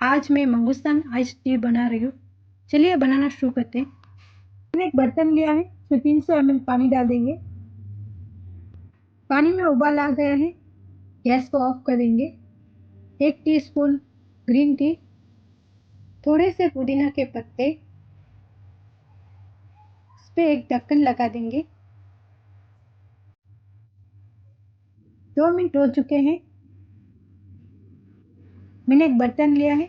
आज मैं मंगूस्तान ice tea बना रही हूँ। चलिए बनाना शुरू करते हैं। मैंने एक बर्तन लिया है, उसमें 300 ml पानी डाल देंगे। पानी में उबाल आ गया है, गैस को ऑफ कर देंगे। 1 टीस्पून ग्रीन टी, थोड़े से पुदीना के पत्ते, इस पे एक ढक्कन लगा देंगे। 2 मिनट हो चुके हैं। मैंने एक बर्तन लिया है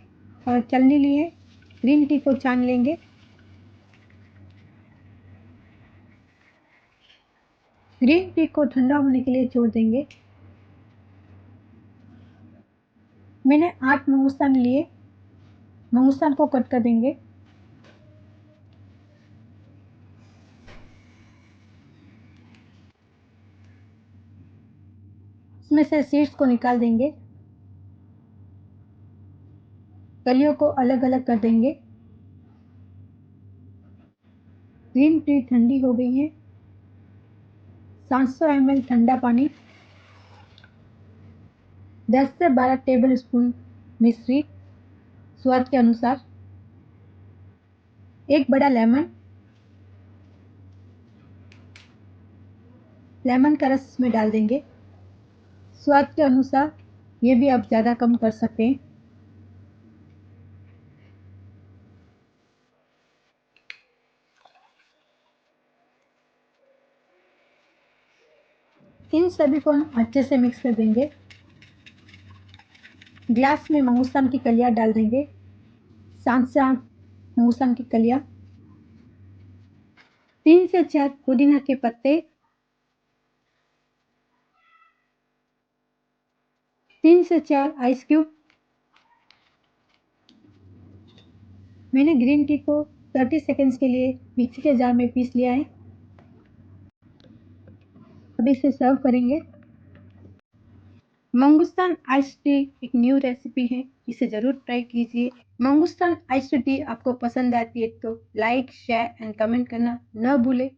और छलनी ली है। ग्रीन टी को छान लेंगे। ग्रीन टी को ठंडा होने के लिए छोड़ देंगे। मैंने 8 मंगूस्तान लिए, मंगूस्तान को कट कर देंगे। इसमें से सीड्स को निकाल देंगे। कलियों को अलग अलग कर देंगे। ग्रीन टी ठंडी हो गई है। 700 ml ठंडा पानी, 10 से 12 टेबल स्पून मिश्री स्वाद के अनुसार, 1 बड़ा लेमन का रस इसमें डाल देंगे। स्वाद के अनुसार ये भी आप ज़्यादा कम कर सकते हैं। इन सभी को हम अच्छे से मिक्स कर देंगे। ग्लास में मंगूस्तान की कलियां डाल देंगे। 7 से 8 मंगूस्तान की कलियां, 3 से 4 पुदीना के पत्ते, 3 से 4 आइस क्यूब। मैंने ग्रीन टी को 30 सेकेंड्स के लिए मिक्सी के जार में पीस लिया है। अब इसे सर्व करेंगे। मंगूस्तान आइस टी एक न्यू रेसिपी है, इसे ज़रूर ट्राई कीजिए। मंगूस्तान आइस टी आपको पसंद आती है तो लाइक, शेयर एंड कमेंट करना न भूलें।